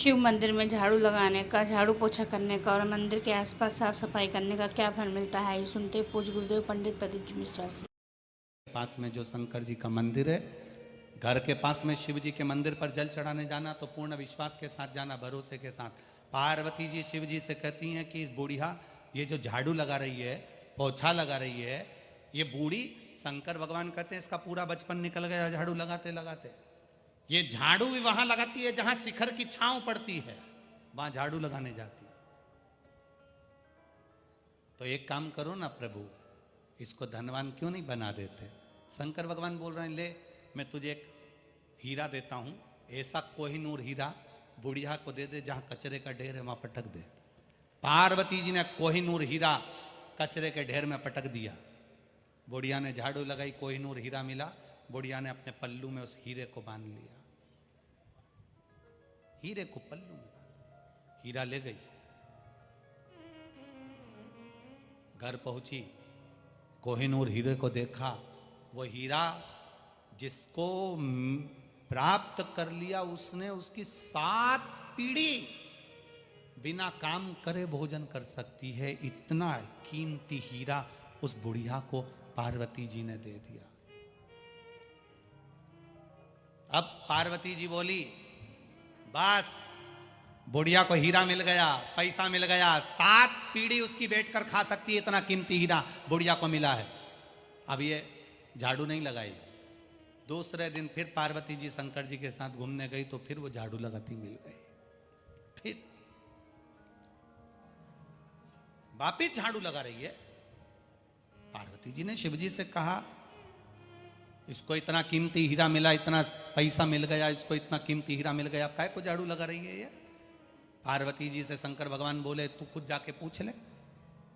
शिव मंदिर में झाड़ू लगाने का, झाड़ू पोछा करने का और मंदिर के आसपास साफ सफाई करने का क्या फल मिलता है, ये सुनते पूज्य गुरुदेव पंडित प्रदीप जी मिश्रा से। पास में जो शंकर जी का मंदिर है, घर के पास में शिव जी के मंदिर पर जल चढ़ाने जाना तो पूर्ण विश्वास के साथ जाना, भरोसे के साथ। पार्वती जी शिव जी से कहती हैं कि इस बूढ़िया ये जो झाड़ू लगा रही है, पोछा लगा रही है, ये बूढ़ी, शंकर भगवान कहते हैं इसका पूरा बचपन निकल गया झाड़ू लगाते लगाते। ये झाड़ू भी वहां लगाती है जहां शिखर की छांव पड़ती है, वहां झाड़ू लगाने जाती है। तो एक काम करो ना प्रभु, इसको धनवान क्यों नहीं बना देते। शंकर भगवान बोल रहे हैं, ले मैं तुझे एक हीरा देता हूं, ऐसा कोहिनूर हीरा बुढ़िया को दे दे जहां कचरे का ढेर है वहां पटक दे। पार्वती जी ने कोहिनूर हीरा कचरे के ढेर में पटक दिया। बुढ़िया ने झाड़ू लगाई, कोहिनूर हीरा मिला, बुढ़िया ने अपने पल्लू में उस हीरे को बांध लिया। हीरे को पल्लू में बांध, हीरा ले गई, घर पहुंची, कोहिनूर हीरे को देखा। वो हीरा जिसको प्राप्त कर लिया उसने उसकी 7 पीढ़ी बिना काम करे भोजन कर सकती है। इतना कीमती हीरा उस बुढ़िया को पार्वती जी ने दे दिया। अब पार्वती जी बोली, बस बुढ़िया को हीरा मिल गया, पैसा मिल गया, 7 पीढ़ी उसकी बैठकर खा सकती है, इतना कीमती हीरा बुढ़िया को मिला है। अब ये झाड़ू नहीं लगाई। दूसरे दिन फिर पार्वती जी शंकर जी के साथ घूमने गई तो फिर वो झाड़ू लगाती मिल गई। फिर वापिस झाड़ू लगा रही है। पार्वती जी ने शिव जी से कहा, इसको इतना कीमती हीरा मिला, इतना पैसा मिल गया, इसको इतना कीमती हीरा मिल गया, काय को झाड़ू लगा रही है ये। पार्वती जी से शंकर भगवान बोले, तू खुद जाके पूछ ले।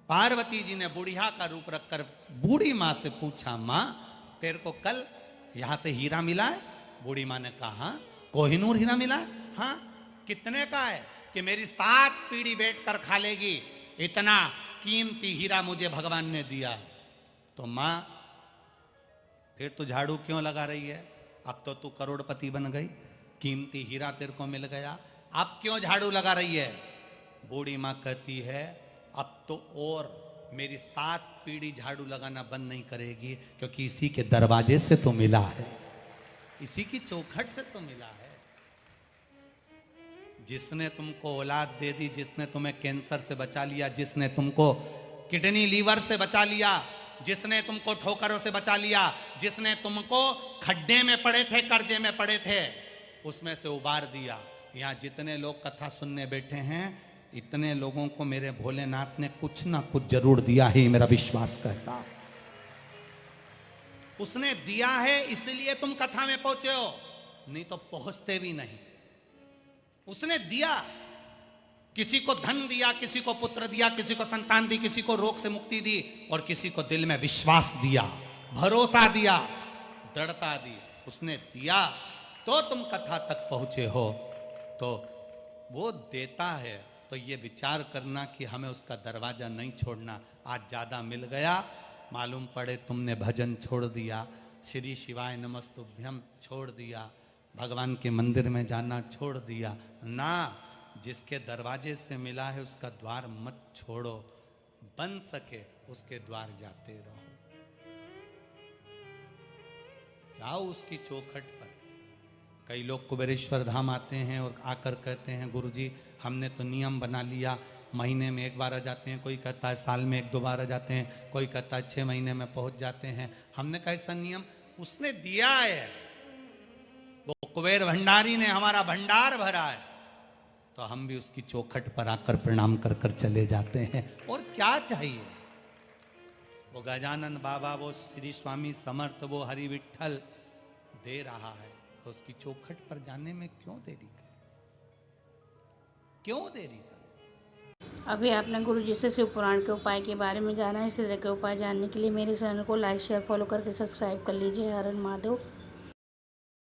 पार्वती जी ने बुढ़िया का रूप रखकर बूढ़ी माँ से पूछा, माँ तेरे को कल यहां से हीरा मिला है? बूढ़ी माँ ने कहा, हाँ। कोहिनूर हीरा मिला है? हाँ। कितने का है? कि मेरी 7 पीढ़ी बैठकर खा लेगी, इतना कीमती हीरा मुझे भगवान ने दिया है। तो माँ फिर तू झाड़ू क्यों लगा रही है? अब तो तू करोड़पति बन गई, कीमती हीरा तेरे को मिल गया, अब क्यों झाड़ू लगा रही है? बूढ़ी माँ कहती है, अब तो और मेरी 7 पीढ़ी झाड़ू लगाना बंद नहीं करेगी, क्योंकि इसी के दरवाजे से तो मिला है, इसी की चौखट से तो मिला है। जिसने तुमको औलाद दे दी, जिसने तुम्हें कैंसर से बचा लिया, जिसने तुमको किडनी लीवर से बचा लिया, जिसने तुमको ठोकरों से बचा लिया, जिसने तुमको खड्डे में पड़े थे, कर्जे में पड़े थे, उसमें से उबार दिया। यहाँ जितने लोग कथा सुनने बैठे हैं, इतने लोगों को मेरे भोलेनाथ ने कुछ ना कुछ जरूर दिया है, मेरा विश्वास कहता। उसने दिया है इसलिए तुम कथा में पहुंचे हो, नहीं तो पहुंचते भी नहीं। उसने दिया, किसी को धन दिया, किसी को पुत्र दिया, किसी को संतान दी, किसी को रोग से मुक्ति दी, और किसी को दिल में विश्वास दिया, भरोसा दिया, दृढ़ता दी। उसने दिया तो तुम कथा तक पहुंचे हो। तो वो देता है, तो ये विचार करना कि हमें उसका दरवाजा नहीं छोड़ना। आज ज्यादा मिल गया, मालूम पड़े तुमने भजन छोड़ दिया, श्री शिवाय नमस्तुभ्यम छोड़ दिया, भगवान के मंदिर में जाना छोड़ दिया ना। जिसके दरवाजे से मिला है उसका द्वार मत छोड़ो, बन सके उसके द्वार जाते रहो, जाओ उसकी चौखट पर। कई लोग कुबेरेश्वर धाम आते हैं और आकर कहते हैं, गुरुजी हमने तो नियम बना लिया, महीने में 1 बार आ जाते हैं, कोई कहता है साल में 1-2 बार आ जाते हैं, कोई कहता है 6 महीने में पहुंच जाते हैं। हमने कहा ऐसा नियम उसने दिया है, वो कुबेर भंडारी ने हमारा भंडार भरा है, तो हम भी उसकी चौखट पर आकर प्रणाम कर कर चले जाते हैं। और क्या चाहिए? वो गजानन बाबा, वो श्री स्वामी समर्थ, वो हरि विठल दे रहा है, तो उसकी चौखट पर जाने में क्यों देरी करें? क्यों देरी करें? अभी आपने गुरु जी से शिव पुराण के उपाय के बारे में जाना है। इसी तरह के उपाय जानने के लिए मेरे चैनल को लाइक शेयर फॉलो करके सब्सक्राइब कर लीजिए। हर हर महादेव।